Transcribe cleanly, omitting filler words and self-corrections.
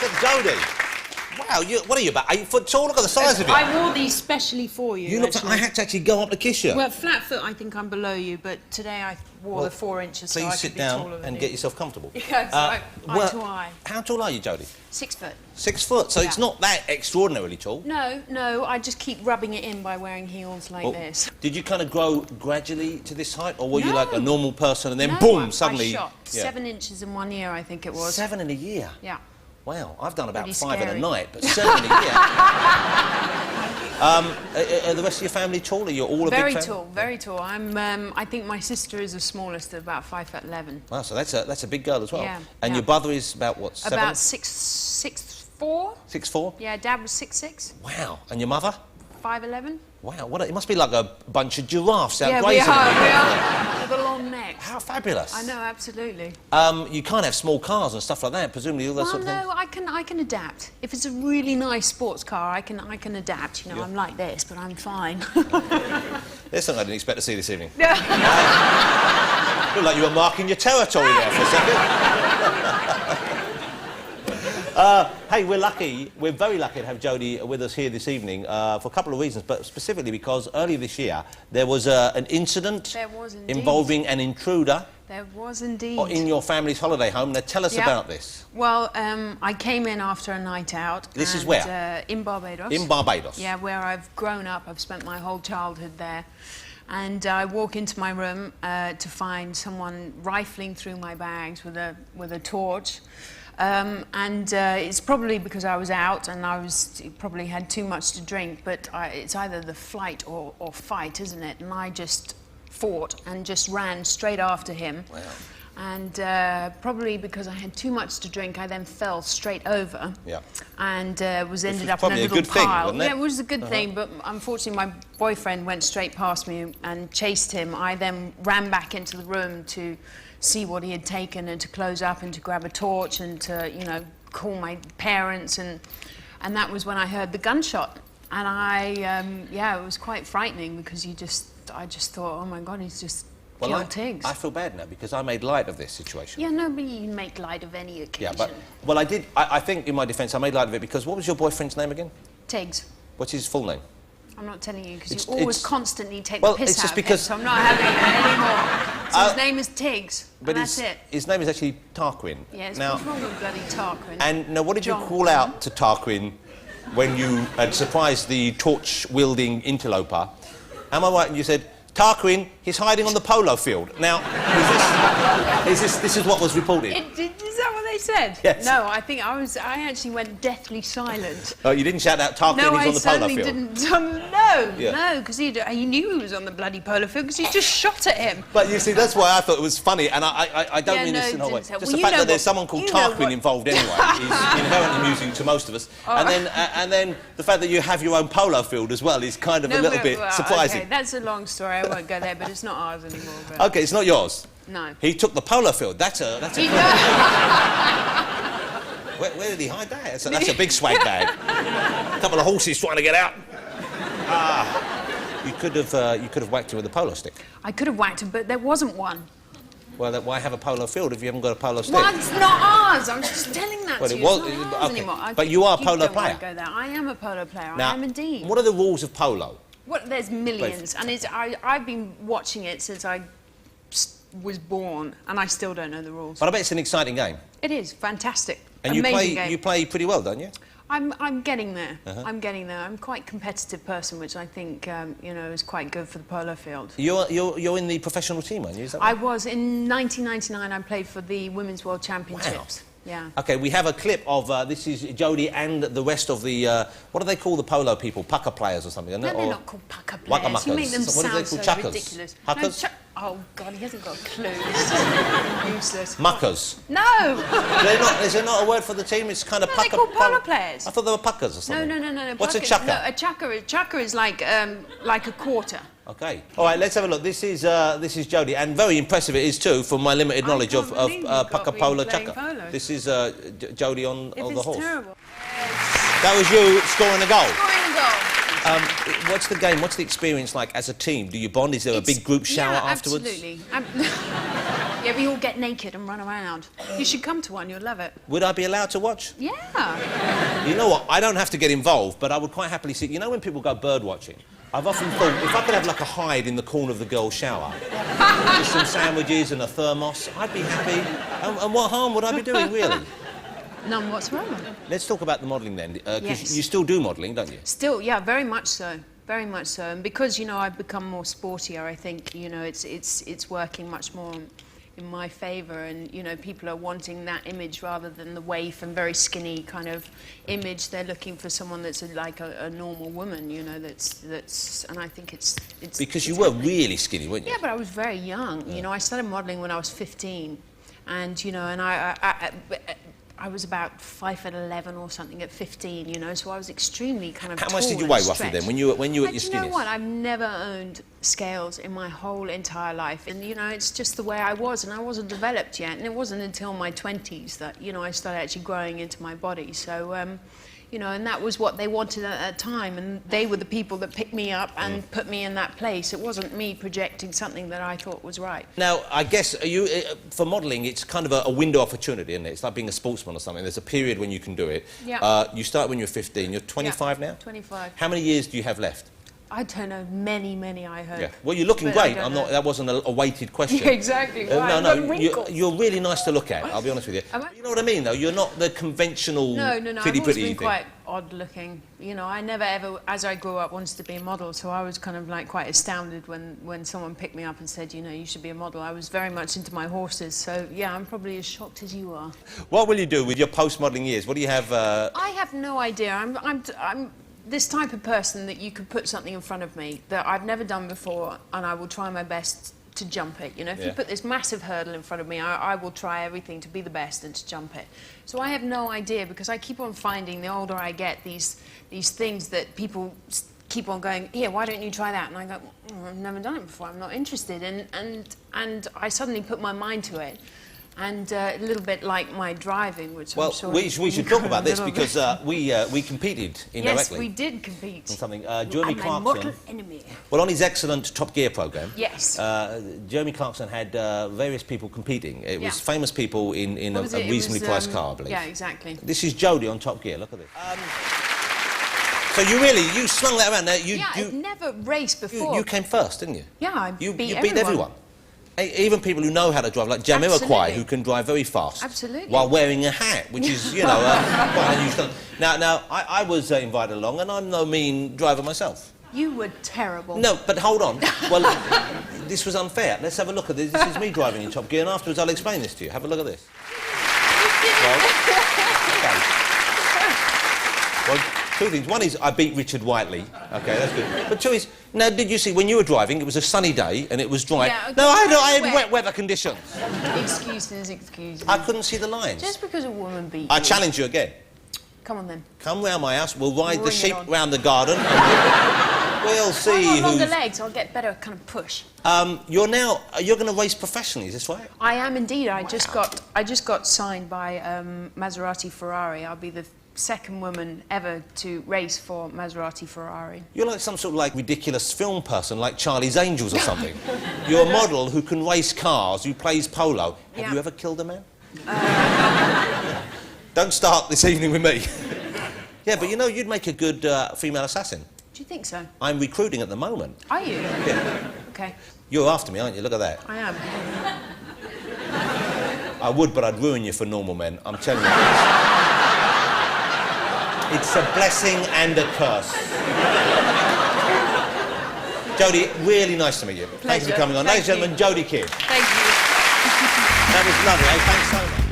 Look at Jodie. Wow, what are you, about 8 foot tall? Look at the size of you. I wore these specially for you. You looked. I had to actually go up to kiss you. Well, flat foot, I think I'm below you, but today I wore the 4 inches, so I could be taller than you. Please sit down and get yourself comfortable. Yes, eye to eye. How tall are you, Jodie? 6 foot. 6 foot, so it's not that extraordinarily tall. No, I just keep rubbing it in by wearing heels like this. Did you kind of grow gradually to this height, or were you like a normal person and then boom, suddenly... I shot 7 inches in 1 year, I think it was. 7 in a year? Yeah. Wow, I've done about Pretty 5 in a scary. night, but 7 in a year. Are the rest of your family tall? Are you all a big family? Very tall, very tall. I think my sister is the smallest at about 5'11". Wow, so that's a big girl as well. Yeah. And your brother is about what? 7? About 6'4". 6'4". Yeah, Dad was 6'6". Wow, and your mother? 5'11". Wow, it must be like a bunch of giraffes out Yeah, grazing. we are. With a long neck. How fabulous! I know, absolutely. You can't have small cars and stuff like that, presumably all that sort of things. No, I can adapt. If it's a really nice sports car, I can adapt. You know, I'm like this, but I'm fine. There's something I didn't expect to see this evening. Yeah. Looked like you were marking your territory there for a second. Hey, we're very lucky to have Jodie with us here this evening for a couple of reasons, but specifically because earlier this year there was an incident involving an intruder. There was indeed. In your family's holiday home. Now tell us about this. Well, I came in after a night out. This is where? In Barbados. In Barbados? Yeah, where I've grown up. I've spent my whole childhood there. And I walk into my room to find someone rifling through my bags with a torch. It's probably because I was out and probably had too much to drink, but it's either the flight or fight, isn't it? And I just fought and just ran straight after him. Wow. And probably because I had too much to drink, I then fell straight over. Yeah. And ended up in a little good pile. Thing, wasn't it? Yeah, it was a good thing, but unfortunately my boyfriend went straight past me and chased him. I then ran back into the room to see what he had taken and to close up and to grab a torch and to, you know, call my parents, and that was when I heard the gunshot. And it was quite frightening because I just thought, oh my God, he's just killed Tiggs. I feel bad now because I made light of this situation. Yeah, no, but you make light of any occasion. Yeah, well, I did. I think in my defence, I made light of it because what was your boyfriend's name again? Tiggs. What's his full name? I'm not telling you because you always constantly take the piss it's just out because... of him, so I'm not having it anymore. So his name is Tiggs, but and that's it. His name is actually Tarquin. Yes, what's wrong with bloody Tarquin? And now, what did you call out to Tarquin when you had surprised the torch-wielding interloper? Am I right? And you said, Tarquin, he's hiding on the polo field. Now, this is what was reported. Is that what they said? Yes. No, I think I actually went deathly silent. Oh, you didn't shout out Tarquin, he's on the polo field? No, I certainly didn't. No, because he knew he was on the bloody polo field because he just shot at him. But you see, that's why I thought it was funny, and I don't mean this in a whole way. Just the fact that there's someone called Tarquin involved anyway is inherently amusing to most of us. And then the fact that you have your own polo field as well is kind of a little bit surprising. Okay, that's a long story. I won't go there, but it's not ours anymore. But... Okay, it's not yours. No. He took the polo field. That's a where did he hide that? That's a big swag bag. A couple of horses trying to get out. You could have whacked him with a polo stick. I could have whacked him, but there wasn't one. Well, then why have a polo field if you haven't got a polo stick? Well, it's not ours. I'm just telling that to you. It's not ours anymore. But you are a polo player. Go there. I am a polo player. Now, I am indeed. What are the rules of polo? Well, there's millions, and I've been watching it since I was born, and I still don't know the rules. But I bet it's an exciting game. It is fantastic. And you play pretty well, don't you? I'm getting there. I'm getting there. I'm quite a competitive person, which I think is quite good for the polo field. You're in the professional team, aren't you? Is that right? I was in 1999. I played for the Women's World Championships. Wow. Yeah. Okay, we have a clip of this is Jodie and the rest of the what do they call the polo people? Pucker players or something? No, they're not called pucker players. You make them sound so ridiculous. Huckers? No, oh God, he hasn't got a clue. It's useless. Muckers. No. Is there not a word for the team? It's kind of pucker. They're called polo players. I thought they were puckers or something. No. What's a chucker? No, a chucker is like a quarter. Okay. All right, let's have a look. This is Jodie, and very impressive it is too, from my limited knowledge of pucker, polo, chucker. This is Jodie on the horse. Terrible. That was you scoring a goal. Scoring a goal. What's the game? What's the experience like as a team? Do you bond? Is there a big group shower afterwards? Absolutely. Yeah, we all get naked and run around. You should come to one, you'll love it. Would I be allowed to watch? Yeah. You know what? I don't have to get involved, but I would quite happily see... You know when people go bird watching? I've often thought, if I could have, like, a hide in the corner of the girls' shower, with some sandwiches and a thermos, I'd be happy. And what harm would I be doing, really? None whatsoever. Let's talk about the modelling then, because Yes. you still do modelling, don't you? Still, yeah, very much so. Very much so. And because, you know, I've become more sportier, I think, you know, it's working much more in my favour, and, you know, people are wanting that image rather than the waif and very skinny kind of image. They're looking for someone that's like a normal woman, you know, that's and I think it's Because you were really skinny, weren't you? Yeah, but I was very young. You know, I started modelling when I was 15, and, you know, and I was about 5'11" or something at 15, you know, so I was extremely kind of How tall much did you and weigh roughly stretched. then, when you were at your You skinniest? know what? I've never owned scales in my whole entire life, and, you know, it's just the way I was, and I wasn't developed yet, and it wasn't until my 20s that, you know, I started actually growing into my body. So, you know, and that was what they wanted at that time, and they were the people that picked me up and put me in that place. It wasn't me projecting something that I thought was right. Now, I guess for modelling, it's kind of a window opportunity, isn't it? It's like being a sportsman or something. There's a period when you can do it. Yeah. You start when you're 15. You're 25 now? 25. How many years do you have left? I don't know, many, I hope. Yeah. Well, you're looking But I great. don't I'm know. not. That wasn't a weighted question. Yeah, exactly. No, I've no. got wrinkles. You're really nice to look at. I'll be honest with you. Am I? You know what I mean, though. You're not the conventional No. I've pretty always been thing. quite odd-looking. You know, I never ever, as I grew up, wanted to be a model. So I was kind of like quite astounded when someone picked me up and said, you know, you should be a model. I was very much into my horses. So yeah, I'm probably as shocked as you are. What will you do with your post-modelling years? What do you have? I have no idea. I'm this type of person that you could put something in front of me that I've never done before, and I will try my best to jump it. You know, if you put this massive hurdle in front of me, I will try everything to be the best and to jump it. So I have no idea, because I keep on finding, the older I get, these things that people keep on going, here, why don't you try that? And I go, I've never done it before, I'm not interested. And I suddenly put my mind to it. And a little bit like my driving, which I'm sure... Well, we should talk about this, because we competed indirectly. Yes, we did compete. On something. Jeremy My Clarkson... mortal enemy. Well, on his excellent Top Gear programme... Yes. Jeremy Clarkson had various people competing. It was famous people in a It reasonably was, priced car, I believe. Yeah, exactly. This is Jodie on Top Gear. Look at this. So you slung that around. Now, I've never raced before. You came first, didn't you? Yeah, I You beat beat everyone. Even people who know how to drive, like Jamiroquai, Absolutely. who can drive very fast. Absolutely. While wearing a hat, which is, you know, quite unusual. Now, I was invited along, and I'm no mean driver myself. You were terrible. No, but hold on. Well, this was unfair. Let's have a look at this. This is me driving in Top Gear, and afterwards I'll explain this to you. Have a look at this. Well, two things. One is I beat Richard Whiteley. Okay, that's good. But two is, now, did you see, when you were driving, it was a sunny day and it was dry. Yeah, okay. No, I had wet weather conditions. Excuses. I couldn't see the lines. Just because a woman beat you. I challenge you again. Come on then. Come round my house, we'll ride the Bring it sheep on. round the garden. And we'll see I've got longer who's... legs, I'll get better kind of push. You're going to race professionally, is this right? I am indeed. I just got signed by Maserati Ferrari. I'll be the second woman ever to race for Maserati Ferrari. You're like some sort of like ridiculous film person, like Charlie's Angels or something. You're a model who can race cars, who plays polo. Have you ever killed a man? Don't start this evening with me. Yeah, but you know, you'd make a good female assassin. Do you think so? I'm recruiting at the moment. Are you? Yeah. Okay. You're after me, aren't you? Look at that. I am. I would, but I'd ruin you for normal men. I'm telling you. It's a blessing and a curse. Jodie, really nice to meet you. Thanks for coming on. Ladies and gentlemen, Jodie Kidd. Thank you. That was lovely, eh? Thanks so much.